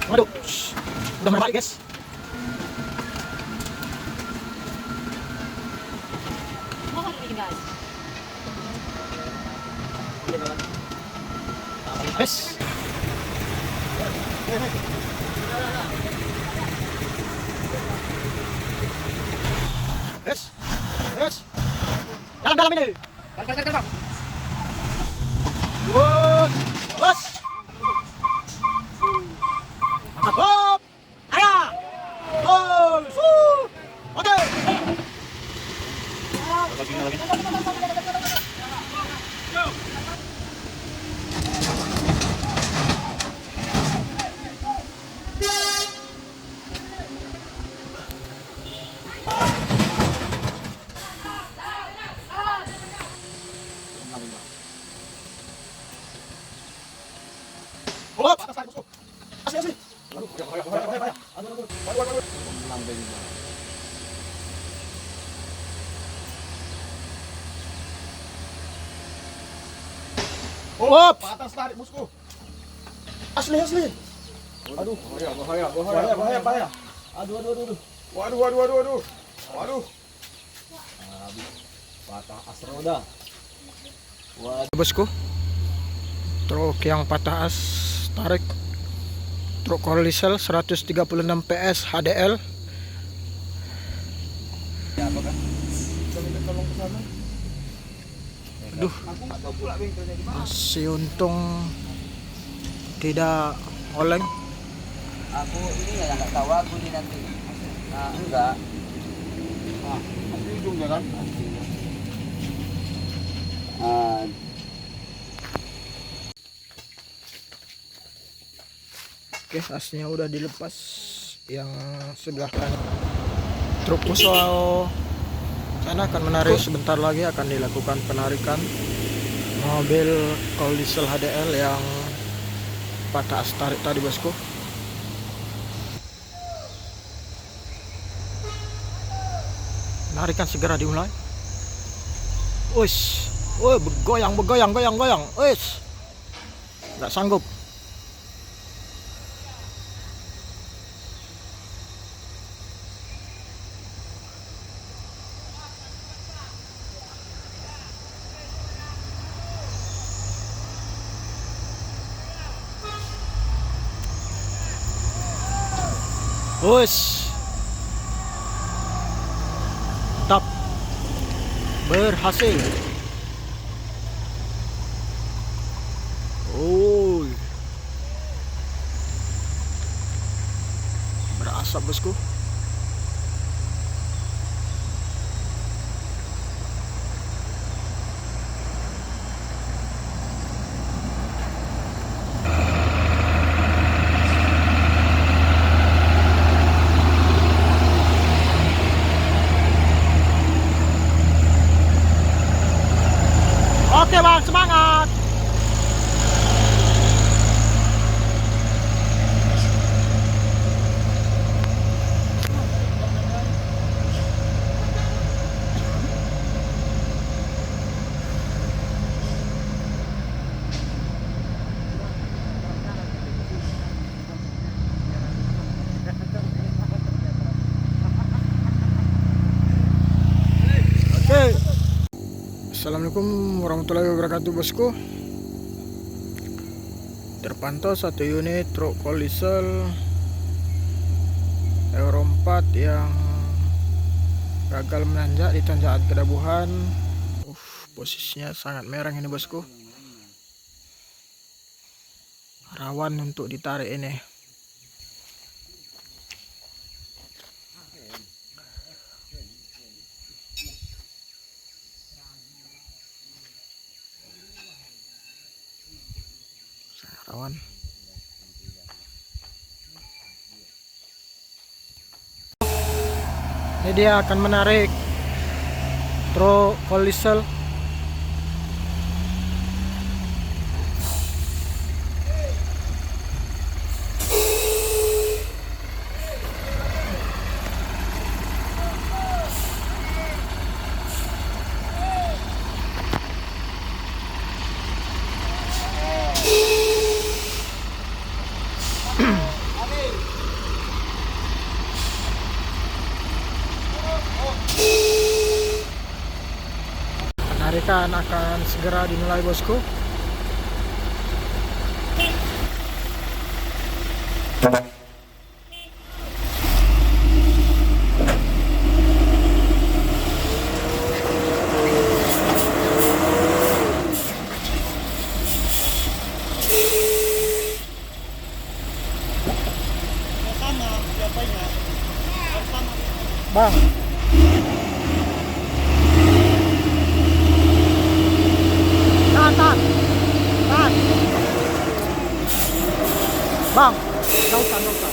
Waduh, udah berbalik guys. Yes. Yes. Yes. Dalam ini. Bos. Bos. Hop. Ayo. Oh, su. Oke. Hop. Asli asli. Aduh, bahaya. Aduh. Waduh. Hop. Atas tarik bosku. Asli asli. Aduh, bahaya. Aduh. Waduh. Patah as roda. Waduh bosku. Truk yang patah as tarik. Truk Corlissel 136 PS HDL. Aduh, masih untung tidak oleng. Aku ini nggak tahu aku ini nanti. Nah, enggak. Masih ujungnya kan? Oke, asnya udah dilepas yang sebelah kanan. Truk Puso sana akan menarik sebentar lagi, akan dilakukan penarikan mobil Corlissel HDL yang patah as tarik tadi bosku. Penarikan segera dimulai. Uish, bergoyang. Uish, nggak sanggup. Uish, mantap, berhasil. Berasap bosku. Oke bang, semangat. Oke. Assalamualaikum warahmatullahi wabarakatuh bosku. Terpantau satu unit truk Corlissel Euro 4 yang gagal menanjak di tanjakan Kedabuhan. Posisinya sangat merah ini bosku. Rawan untuk ditarik ini. Rawan. Ini dia akan menarik truk Corlissel. penarikan akan segera dimulai, bosku. Bang, tahan. Bang, nggak usah.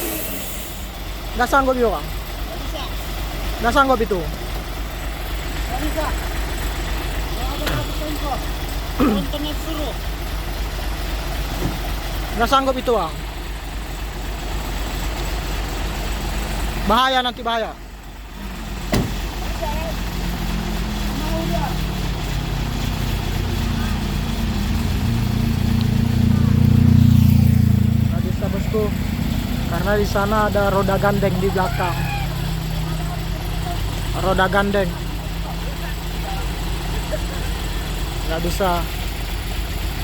Nggak sanggup yuk, Bang. Nggak sanggup itu. Nggak sanggup itu, Bang. Bahaya, nanti bahaya. Nggak bisa, bosku, karena di sana ada roda gandeng di belakang. Roda gandeng. Nggak bisa,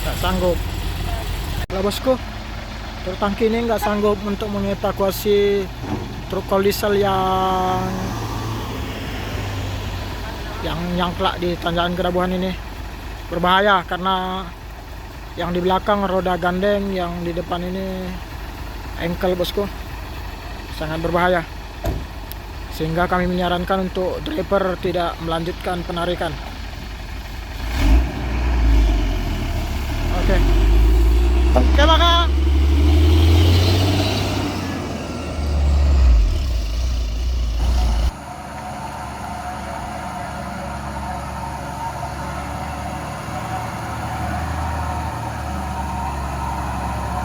nggak sanggup. Lah, bosku, truk tangki ini nggak sanggup untuk mengevakuasi truk kol diesel yang nyangklak di tanjakan Kerabuhan ini. Berbahaya karena yang di belakang roda gandeng, yang di depan ini engkel, bosku. Sangat berbahaya, sehingga kami menyarankan untuk driver tidak melanjutkan penarikan. Oke, maka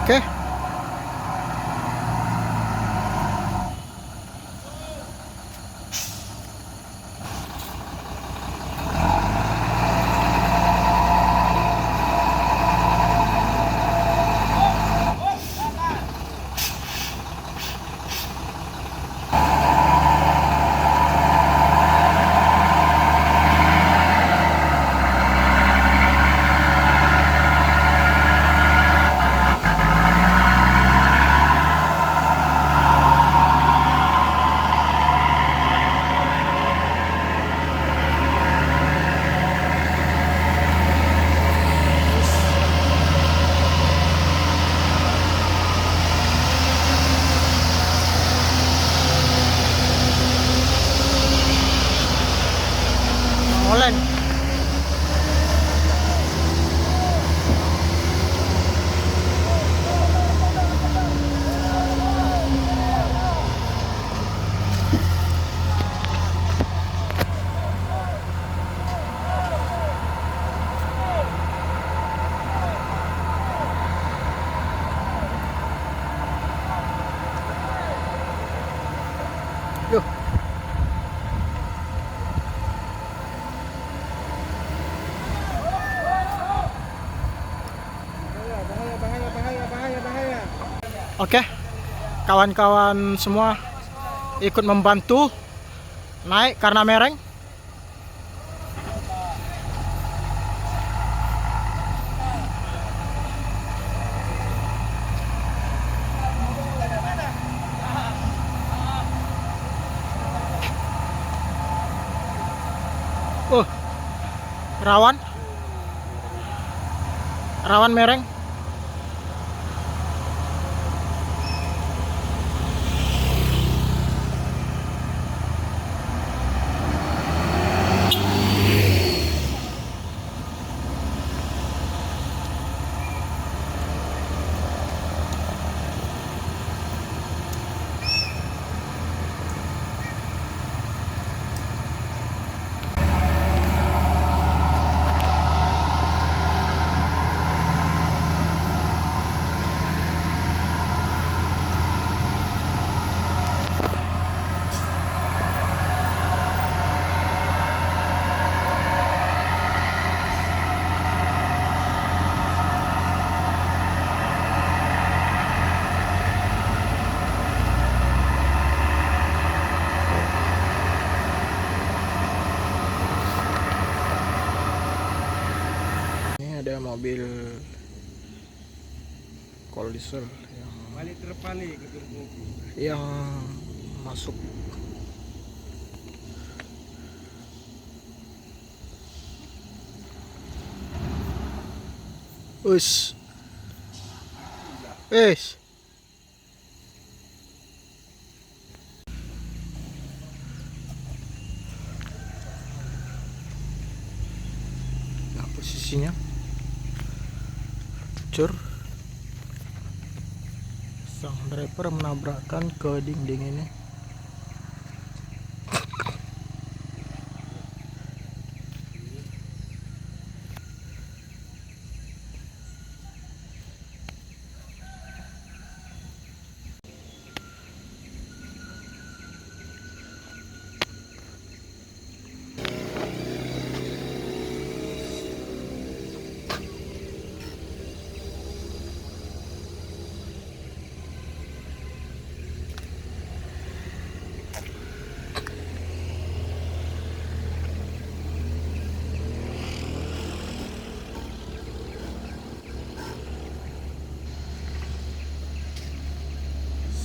oke. Oleng. Yuk. Bahaya. Oke, kawan-kawan semua ikut membantu naik karena mereng. Rawan mereng. Ada mobil Koldiser Balik terpali ke Turku. yang masuk. Us. Nah, posisinya hancur. Sang driver menabrakkan ke dinding ini.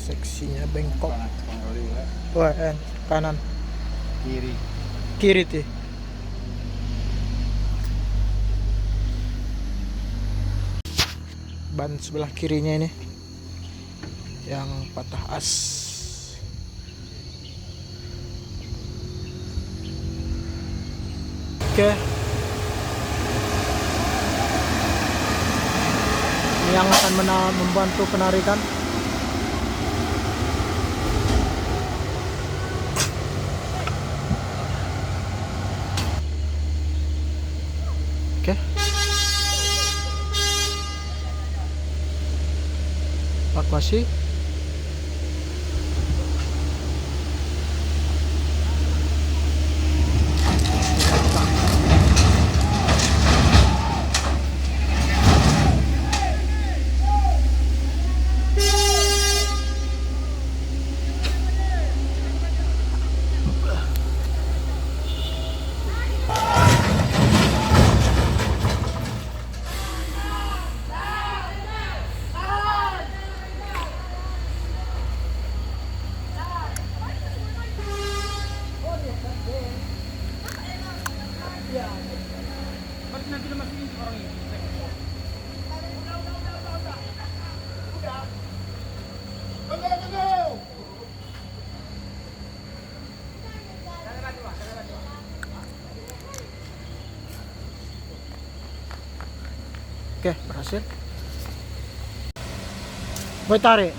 Seksinya bengkok. Wah, kanan, kiri tuh. Ban sebelah kirinya ini yang patah as. Oke. Ini yang akan membantu penarikan. Oke. Evakuasi. Oke, berhasil. Gue tarik.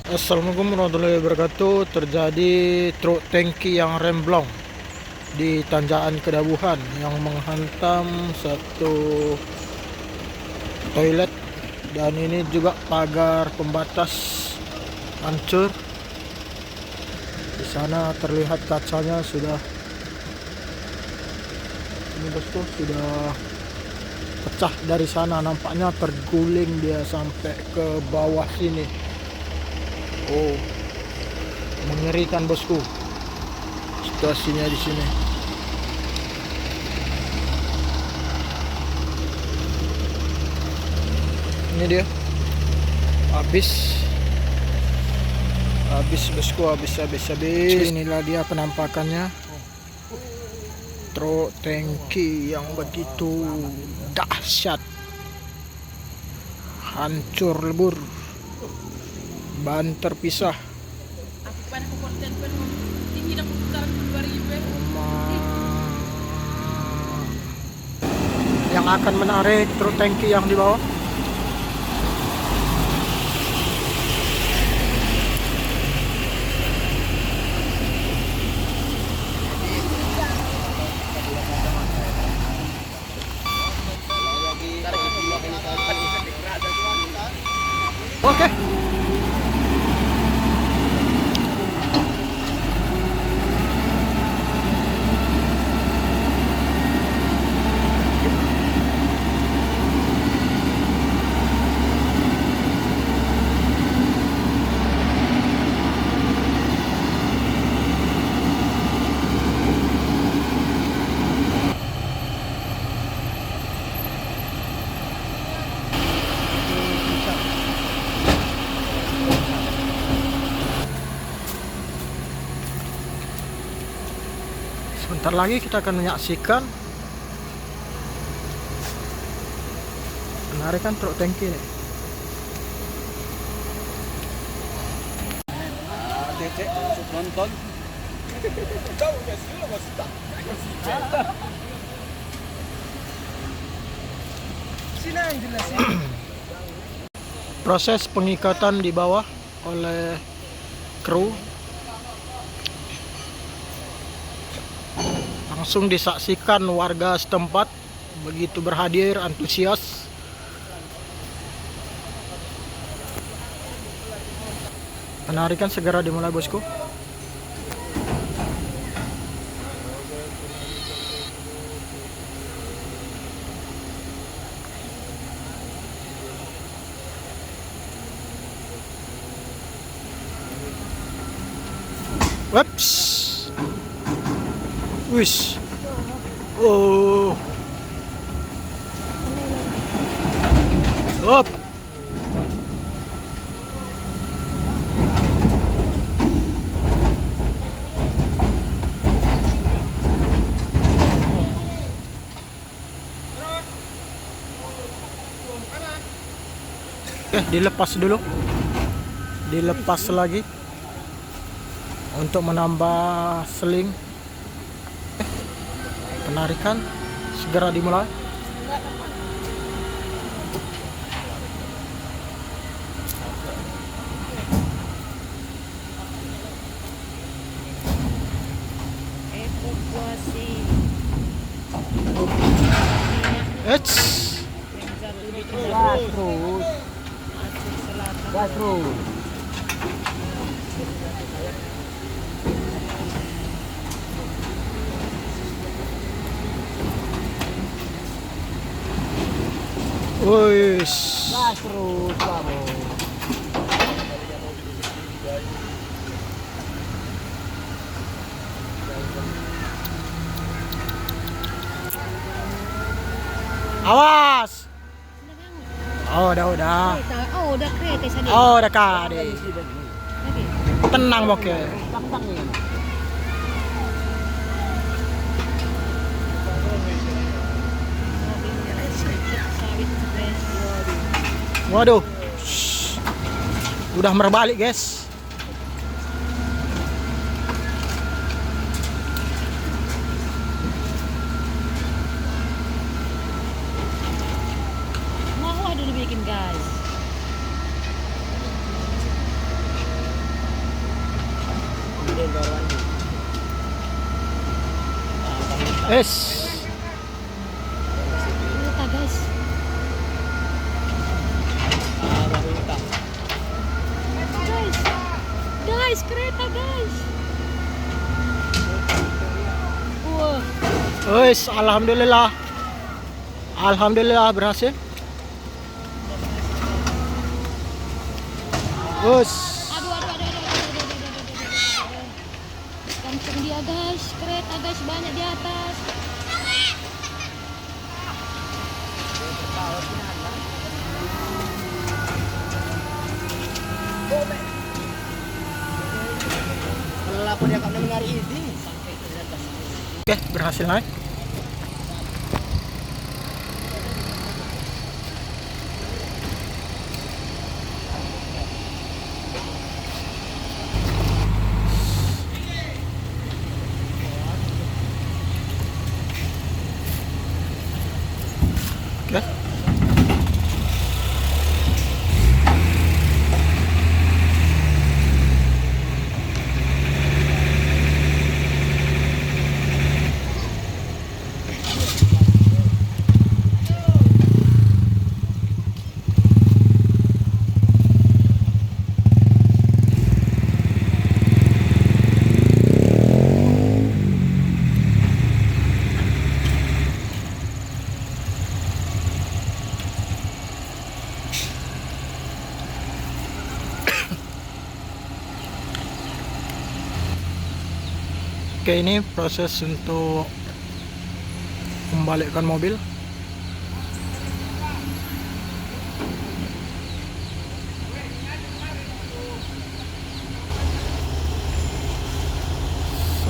Assalamualaikum warahmatullahi wabarakatuh. Terjadi truk tangki yang remblong di Tanjakan Kedabuhan yang menghantam satu toilet, dan ini juga pagar pembatas hancur. Di sana terlihat kacanya sudah ini bosku, sudah pecah dari sana, nampaknya terguling dia sampai ke bawah sini. Oh, mengerikan bosku situasinya di sini. Ini dia, habis bosku, habis. Inilah dia penampakannya truk tangki yang begitu dahsyat. hancur lebur, ban terpisah. Aku pada ke konten penuh tinggi dan putaran 2000. Yang akan menarik truk tangki yang di bawah. Oke. Sebentar lagi kita akan menyaksikan penarikan truk tangki ini. Cek untuk nonton. Proses pengikatan di bawah oleh kru langsung disaksikan warga setempat, begitu berhadir antusias. Penarikan segera dimulai, bosku. Whoops. Wish. Oh. Up. Dilepas dulu. Dilepas lagi untuk menambah seling. Penarikan segera dimulai. Evakuasi. Eits. Gas terus. Gas terus. Wis. Gas terus, vamos. Awas. Oh, udah. Kereta. Oh, udah kereta tadi. Oh, udah kade. Lagi. Tenang, oke. Tang ya. Sawit stres. Waduh. Shh. Udah merbalik, guys. Mau ada dibikin, guys. Es. Kereta, guys. Guys, kereta, guys. Wah, Wis, alhamdulillah. Alhamdulillah berhasil. Wis. aduh. Kancung dia, guys. Kereta, guys, banyak di atas. Lapor yang kami dengar ini. Oke, berhasil naik. Oke, ini proses untuk membalikkan mobil.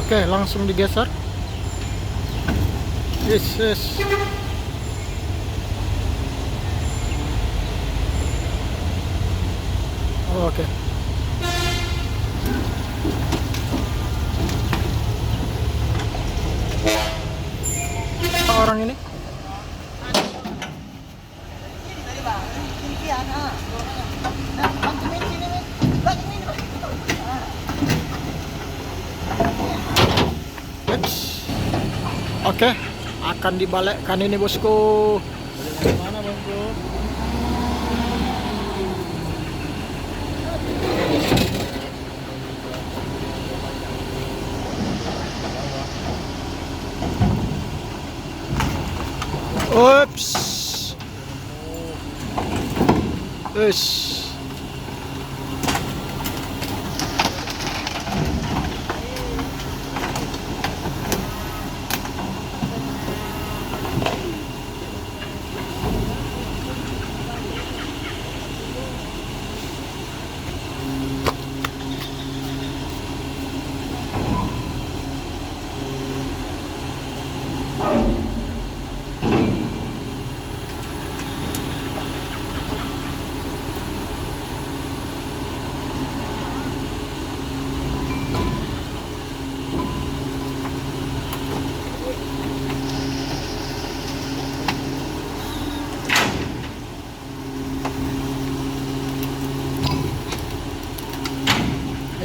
Oke, langsung digeser. Yes. Oke. Apa orang ini? Oke, akan dibalikkan ini bosku. Mana bosku? Ups. Ush.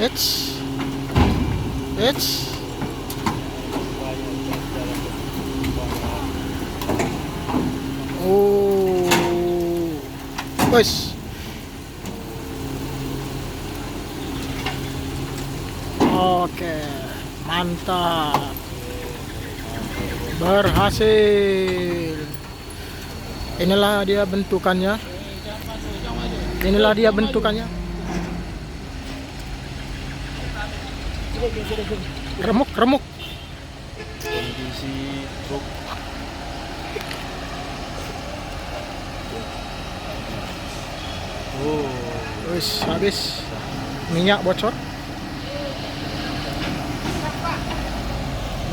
It's oh wes. Oke, mantap, berhasil. Inilah dia bentukannya. Remuk. Kondisi truk. Wis habis. Minyak bocor.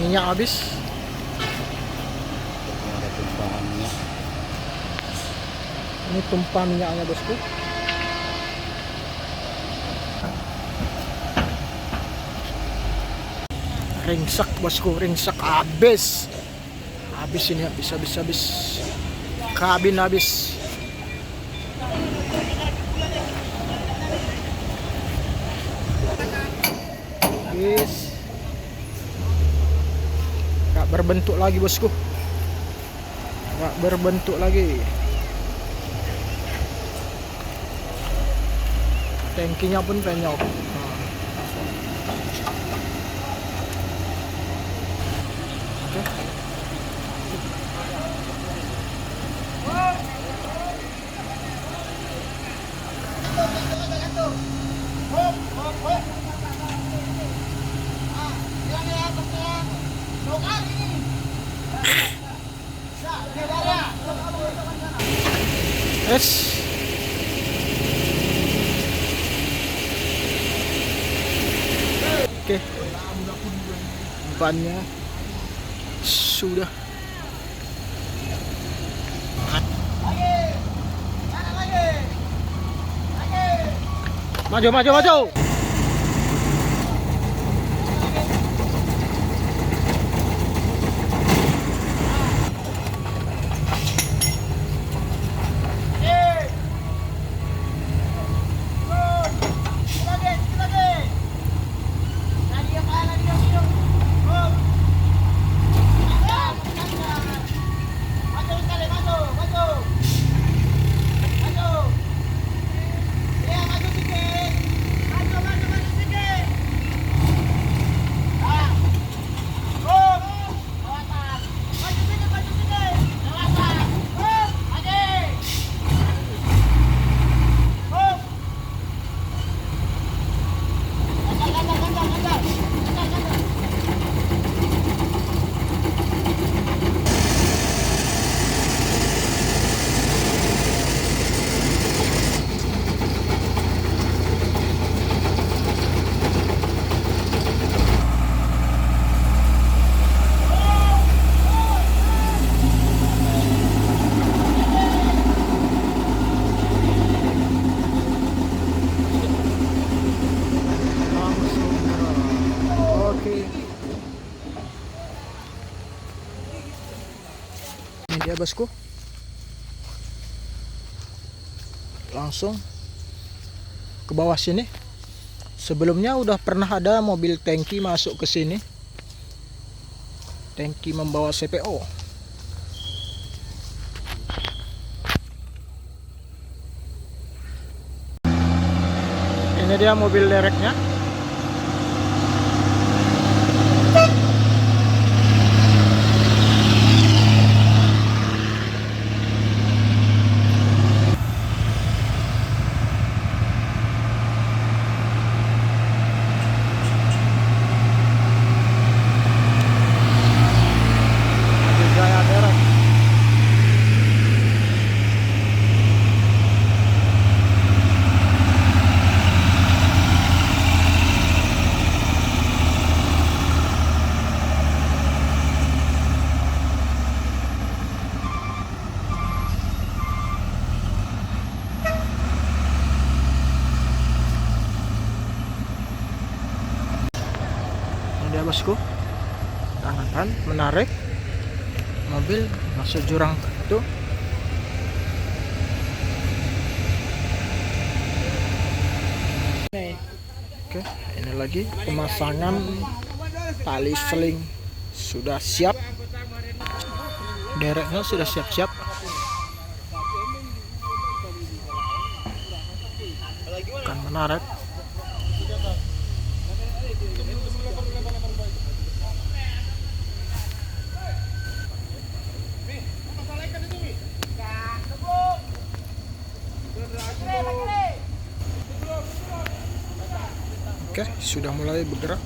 Minyak habis. Ada tumpahan minyak. Ini tumpah minyaknya bosku. Ringsek bosku, ringsek habis ini, habis kabin habis. Habis, gak berbentuk lagi bosku, gak berbentuk lagi. Tangkinya pun penyok. Yes. Oke. Bannya sudah. Maju. dia bosku, langsung ke bawah sini. Sebelumnya udah pernah ada mobil tangki masuk ke sini, tangki membawa CPO. Ini dia mobil dereknya. Gaya derek. Ini dia bosku, tangan menarik mobil masuk jurang itu. Oke, ini lagi pemasangan tali seling sudah siap, dereknya sudah siap-siap. Akan menarik. Oke, sudah mulai bergerak.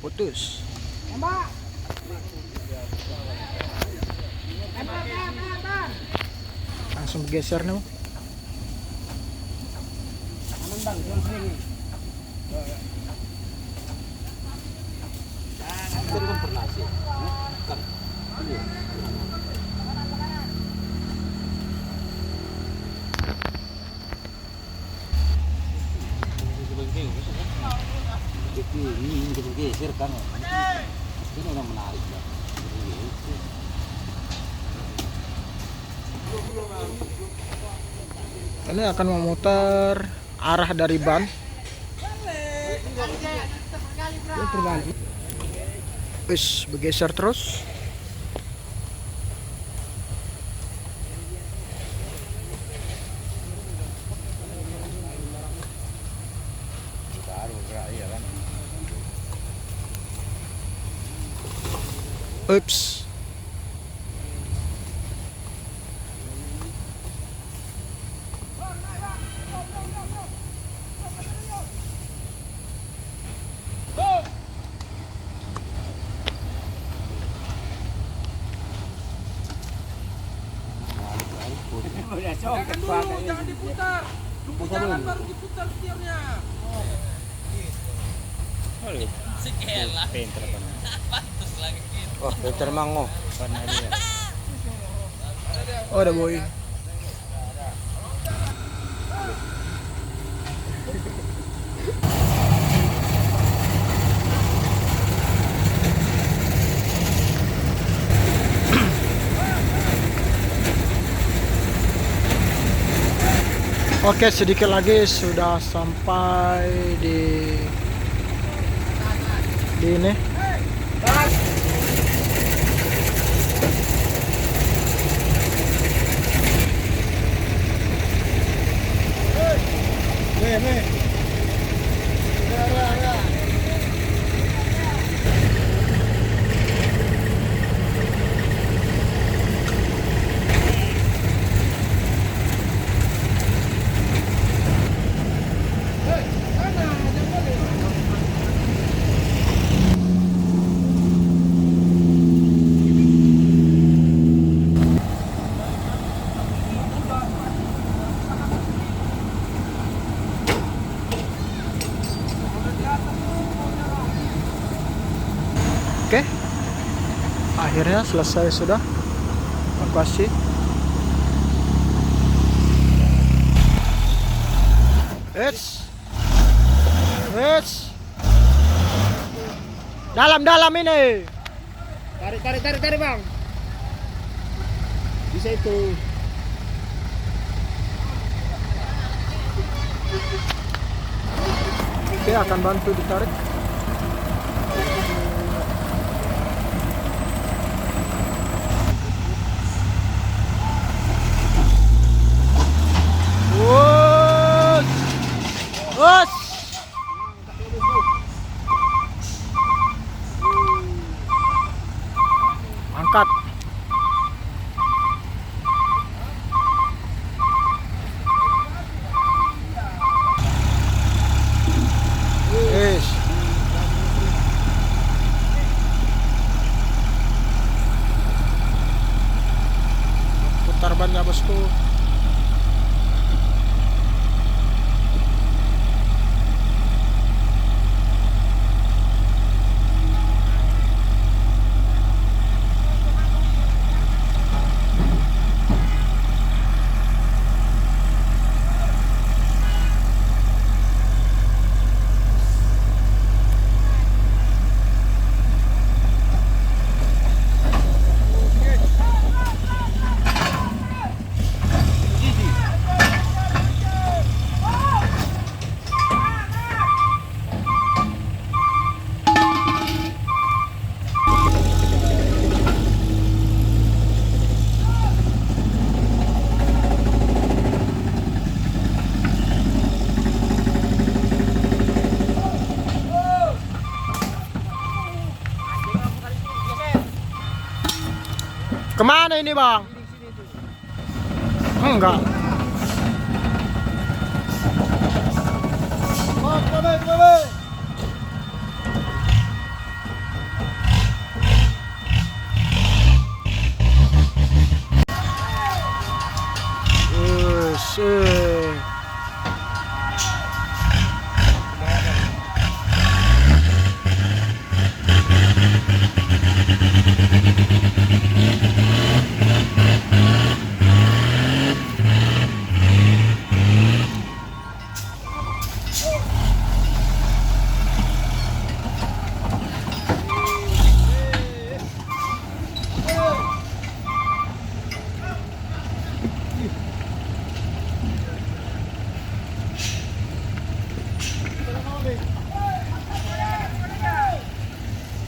Putus. Langsung bergeser nih. Ini kita geser kan. Ini udah menarik. Ini akan memutar arah dari ban. Wis, bergeser terus. Ups. Jangan diputar. Tunggu jalan baru diputar setirnya. Oh, Peter Mango. Oh, ada boy. Oke, sedikit lagi sudah sampai di ini. akhirnya selesai sudah evakuasi. Hits. Dalam ini. Tarik bang. Bisa itu. Oke, akan bantu ditarik. Us. Angkat. Yes. Putar bannya bosku. Kemana ini bang? Enggak.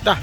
Dah.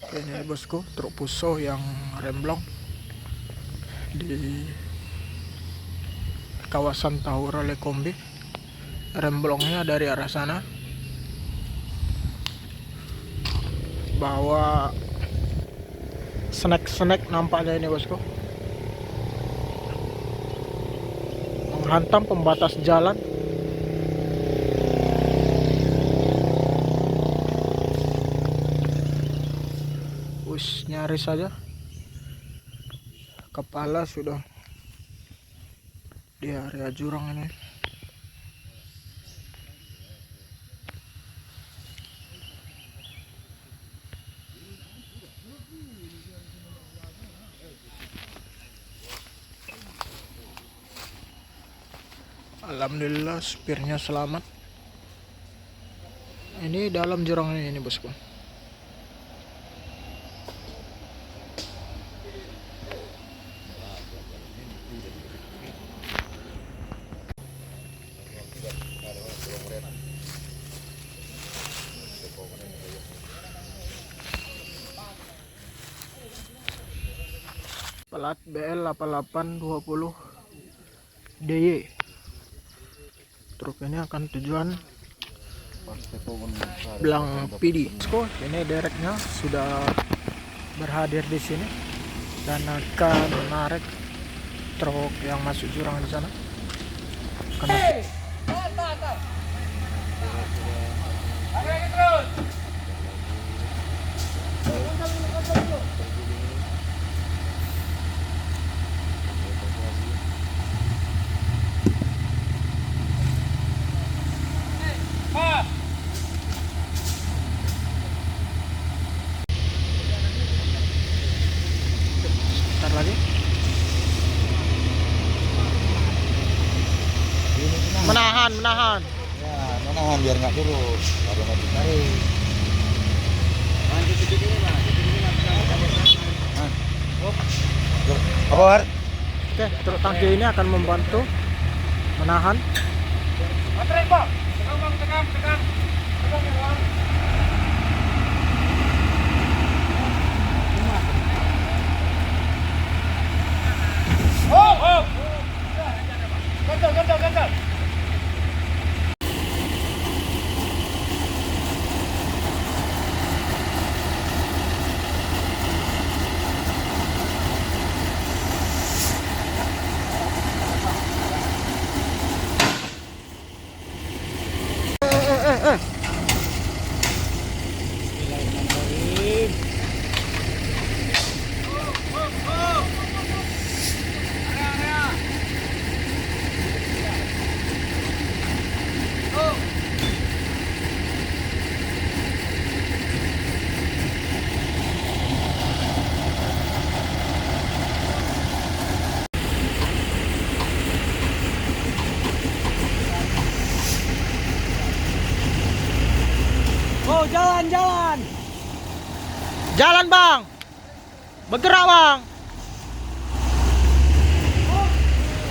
Ini bosku, truk Fuso yang remblong di kawasan Tahura Lekombi. Remblongnya dari arah sana, bawa snack nampaknya ini bosku, menghantam pembatas jalan. Nyaris saja kepala sudah di area jurang ini. Alhamdulillah supirnya selamat. Ini dalam jurang ini bosku. Plat BL 8820 DY. Truk ini akan tujuan Blang PD. Ini dereknya sudah berhadir di sini dan akan menarik truk yang masuk jurang di sana. Karena bentar lagi. Menahan. Ya, menahan biar nggak turun. Baru maju. Apa, War? Oke, truk tangki ini akan membantu menahan. Oh, jalan. Jalan bang, bergerak bang.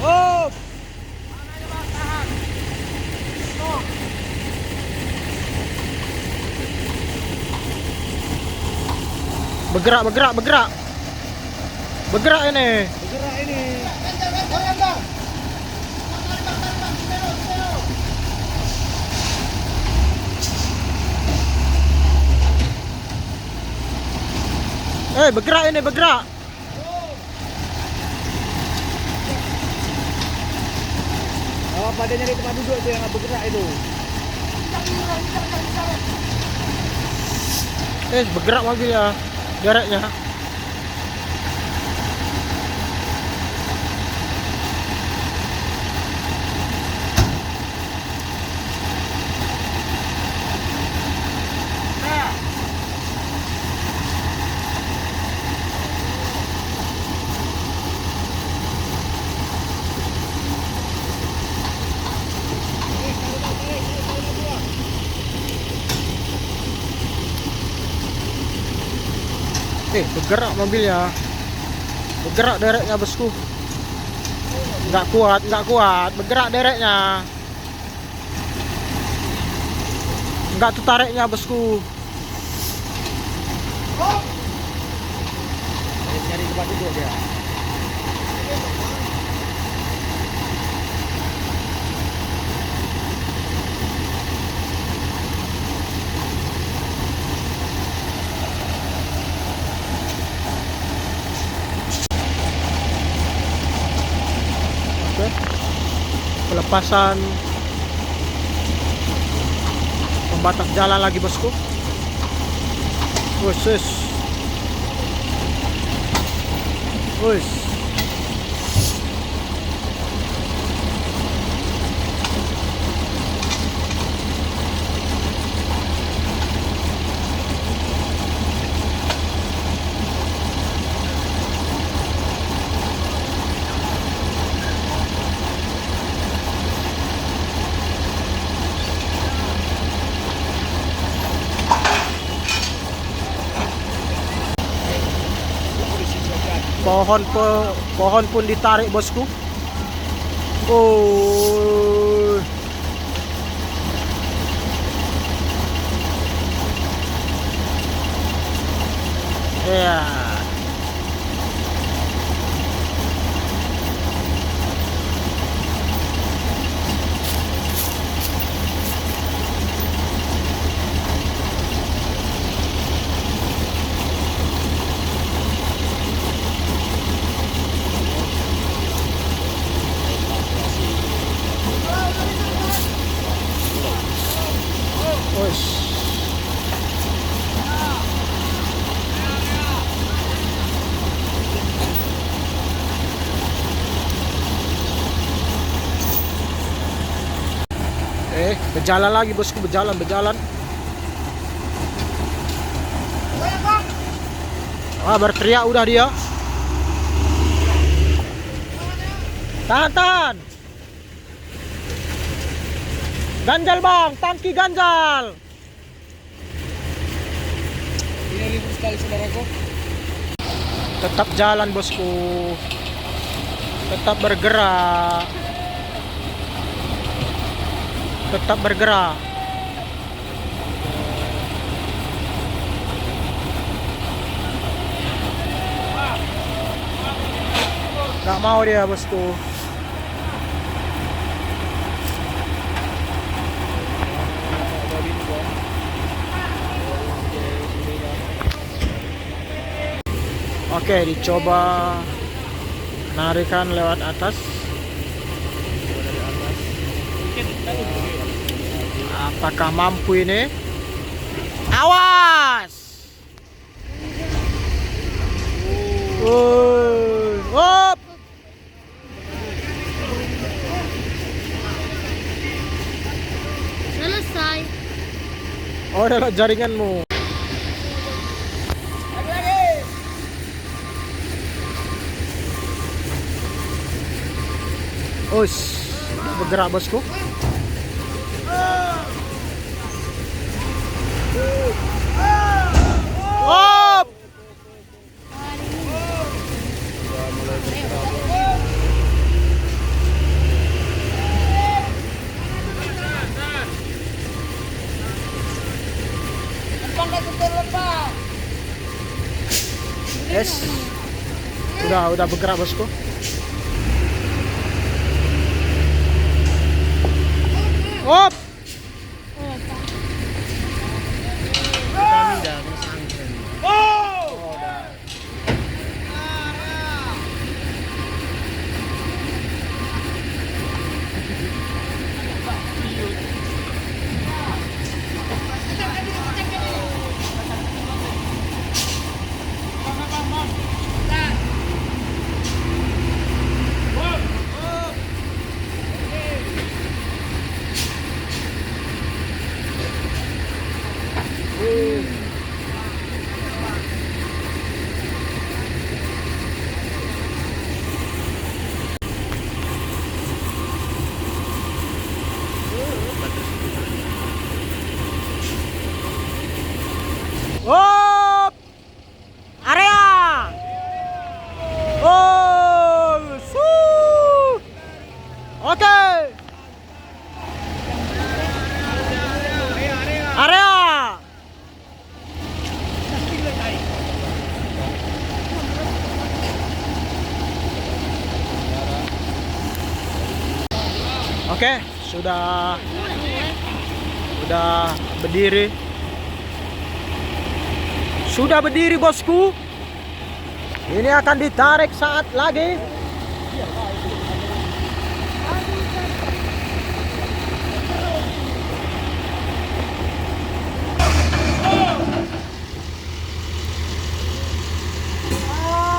Oh. Bergerak ini. Bergerak ini. Bergerak. Oh, pada nyari tempat duduk itu yang bergerak itu. Bergerak mobil ya, dereknya. Bergerak mobilnya, bergerak dereknya bosku. Nggak kuat, bergerak dereknya. Nggak tuh tariknya bosku. Nyari tempat duduk dia. Pelepasan pembatas jalan lagi bosku. Wus. pohon pun ditarik bosku. Oh. Ya. Wes. Berjalan lagi bosku, berjalan. Berteriak udah dia. Tahan. Ganjal bang, tangki ganjal. Ini ribut sekali saudaraku. Tetap jalan bosku. Tetap bergerak. Gak mau dia bosku. Oke, dicoba narikan lewat atas. Apakah mampu ini? Awas! Hop! Selesai. Oh, adalah jaringanmu. Udah bergerak bosku. Hop! Yes. Udah bergerak bosku. Hop! Hop! Area! Oh! Oke! Area! Oke, sudah berdiri. Sudah berdiri bosku. Ini akan ditarik saat lagi.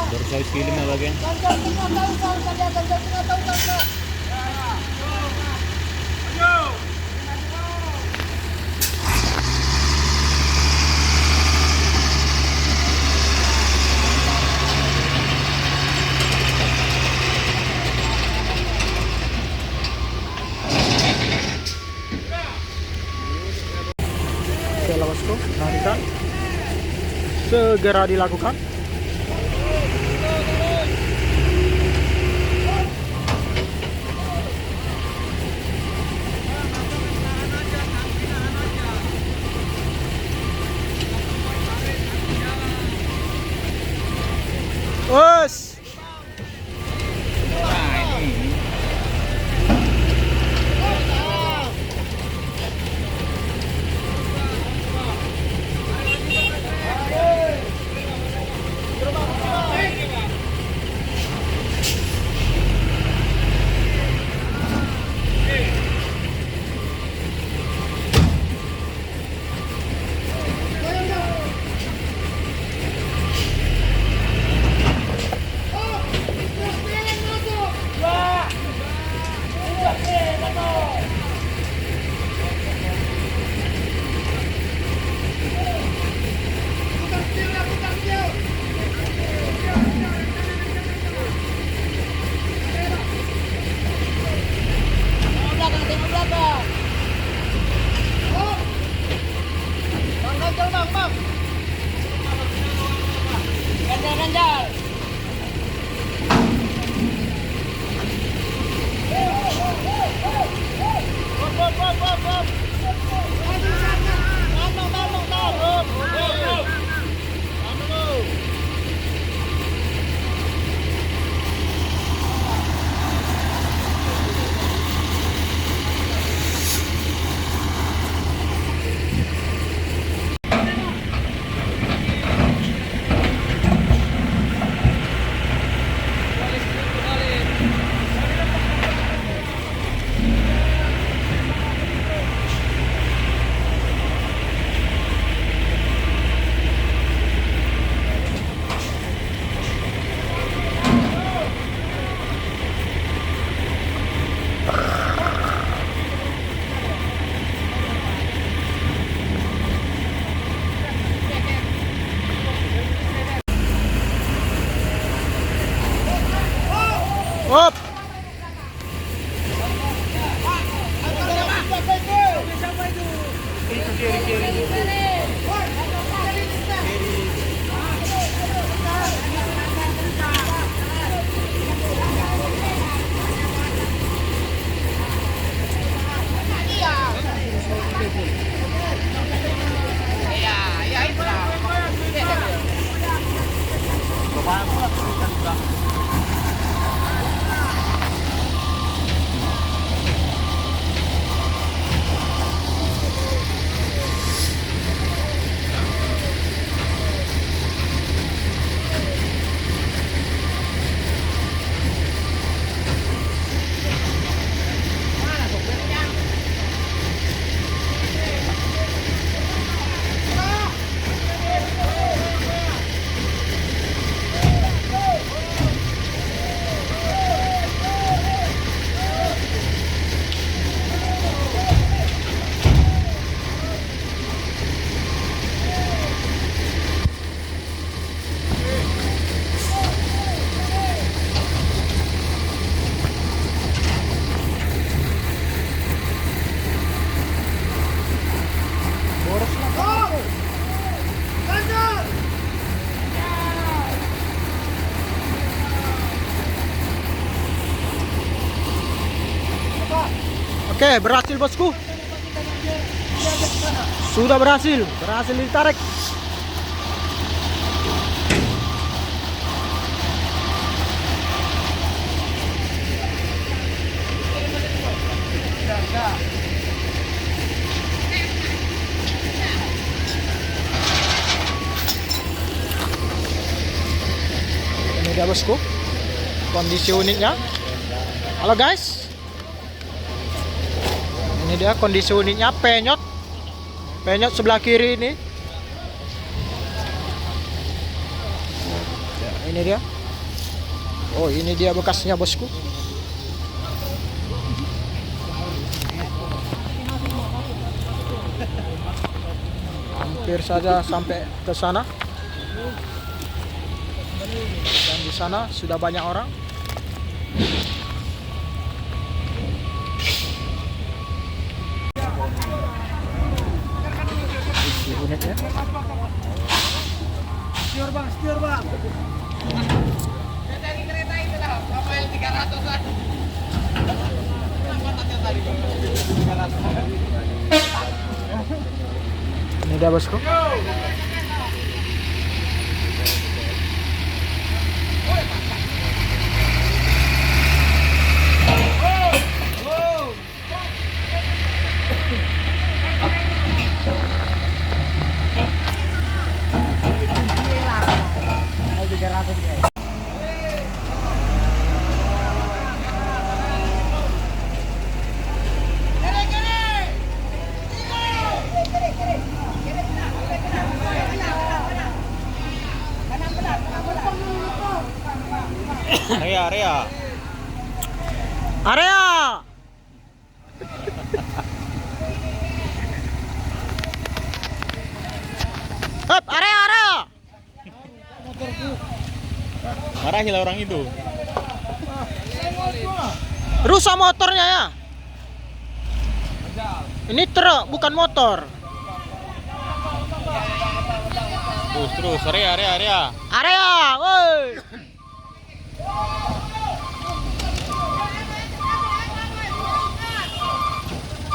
Baru saya film ya bagian. Oke lah bosku, narikan segera dilakukan. Oke, berhasil bosku. Sudah berhasil ditarik. Ini dia bosku, kondisi unitnya. Halo guys, ini dia kondisi unitnya. Penyot sebelah kiri ini. Ya, ini dia. Oh, ini dia bekasnya bosku. Hampir saja sampai ke sana. Dan di sana sudah banyak orang. Isi unitnya. Stior bang. Kereta itu lah, Rafael 300-an. Kenapa tanya tadi 300-an? Ini dia bosku. Area. Hop, area. Marahin lah orang itu. Rusak motornya ya. Ini truk bukan motor. Terus area. Area, woi.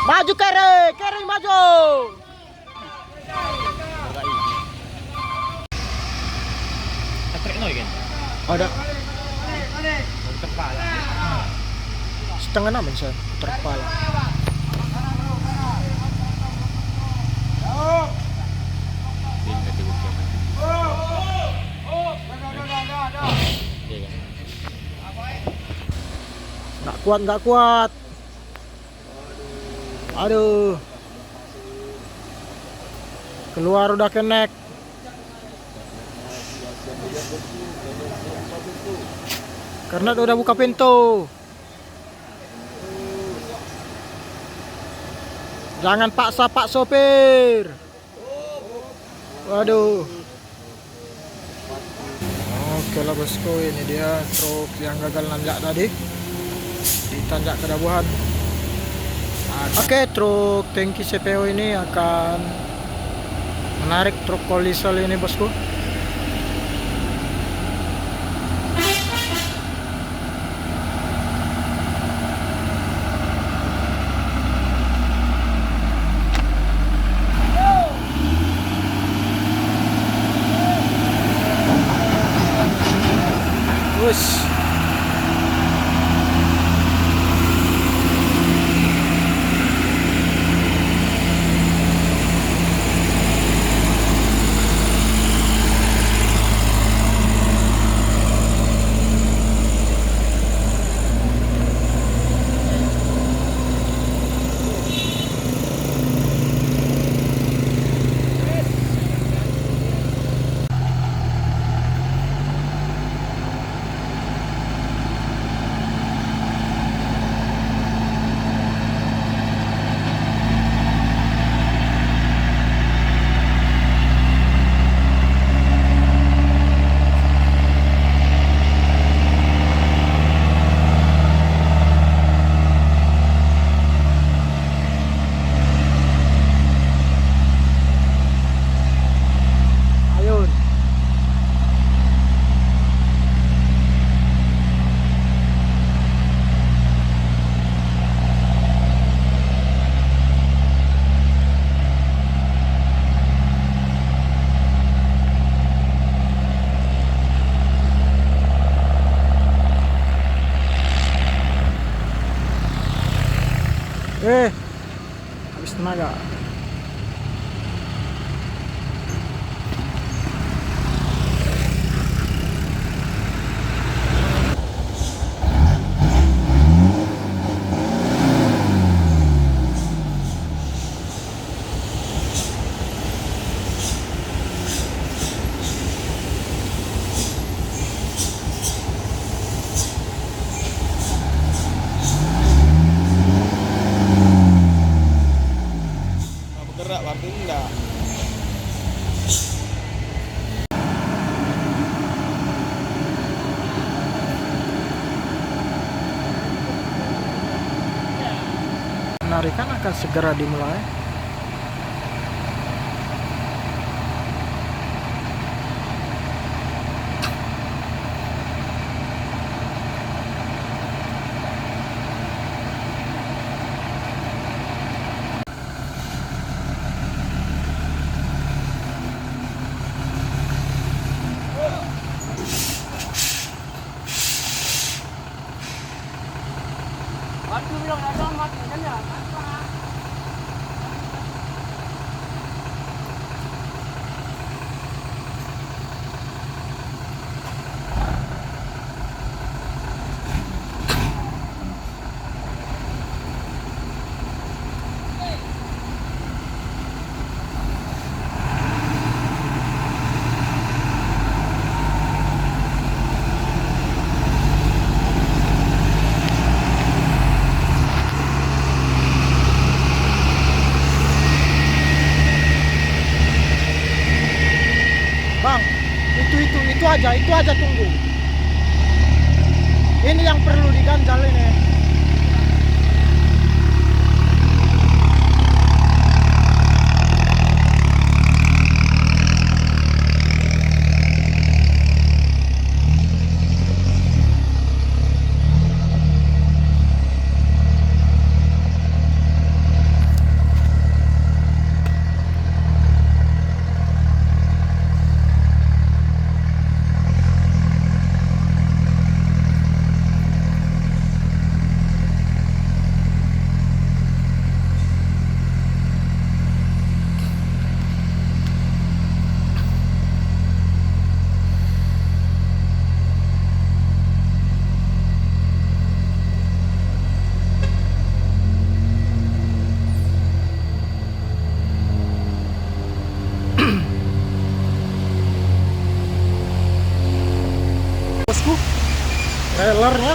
Maju kere maju. Ada. Setengah 6 saya putar kepala. Nggak kuat. Aduh. Keluar udah kenek. Karena udah buka pintu. Jangan paksa Pak sopir. Waduh. Oke lah bosku, ini dia truk yang gagal nanjak tadi di tanjak Kedabuhan. Oke, truk tangki CPO ini akan menarik truk polisol ini, bosku. Wush. Ayun. Habis tenaga. Bergerak waktu enggak. Penarikan akan segera dimulai. Bantu bilang ada mati kan ya. Bang, itu aja tunggu. Ini yang perlu diganjal ini. trailernya.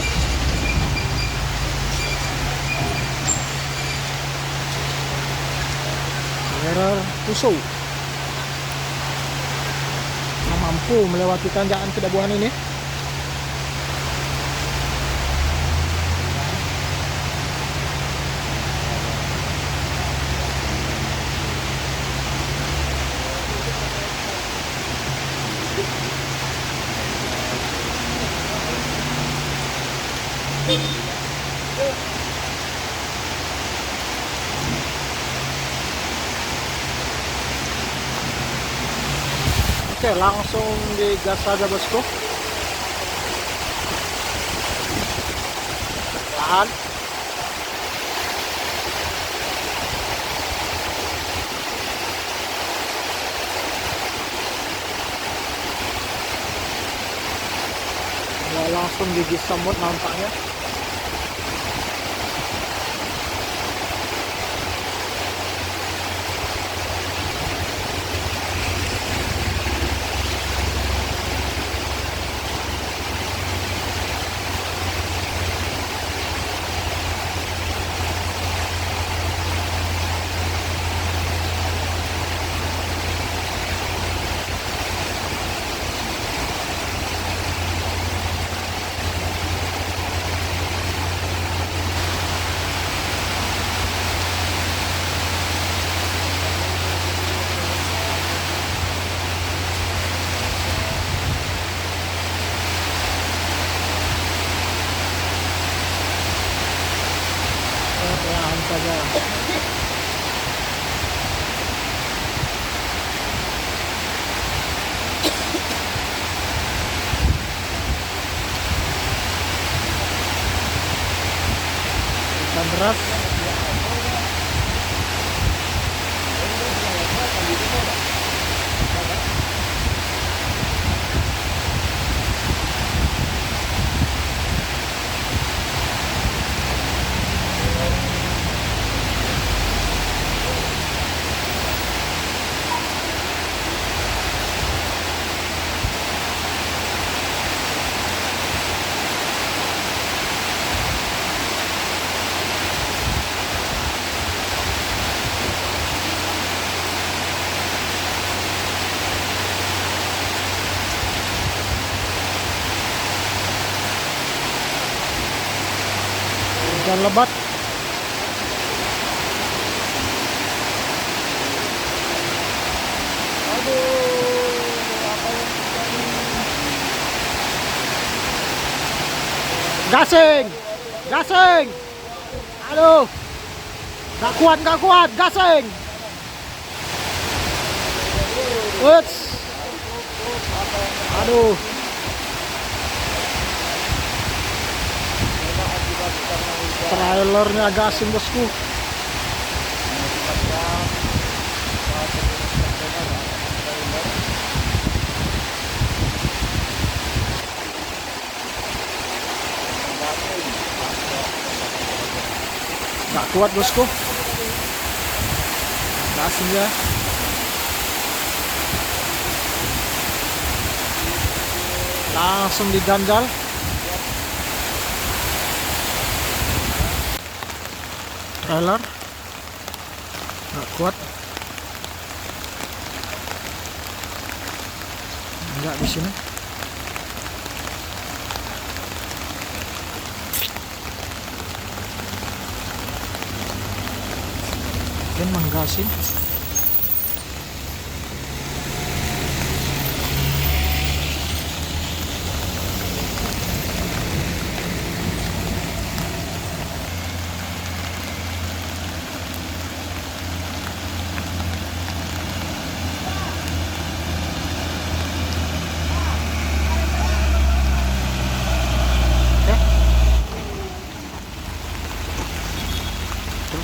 Trailer Tuso mampu melewati tanjakan Kedabuhan ini. Oke, langsung digas saja bosku. Tahan. Langsung gigi semut nampaknya. Perlahan saja. Hujan deras. Hujan lebat. Gasing, gasing. Aduh, gak kuat, gasing. Uts. Aduh. Trailernya agak asin bosku. Gak kuat bosku. Asinnya. Langsung diganjal. Trailer nggak kuat, nggak di sini. Mungkin menggasin.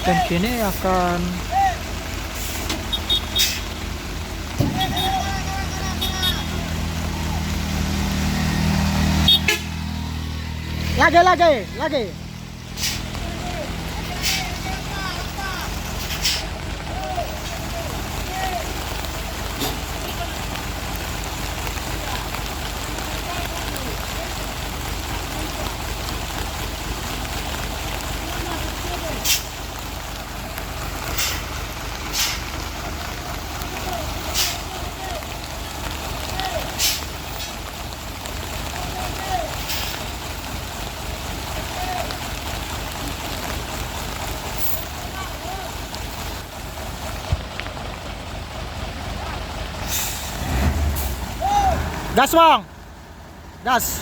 Tank ini akan lagi. Gas bang, gas,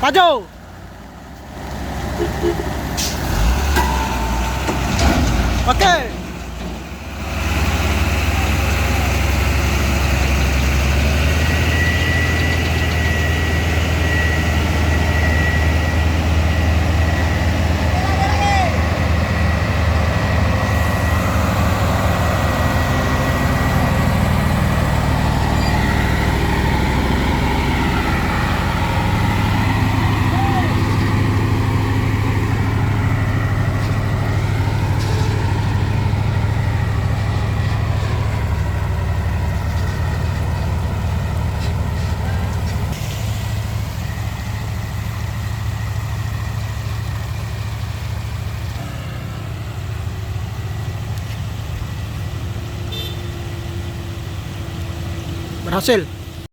maju. Oke. Berhasil.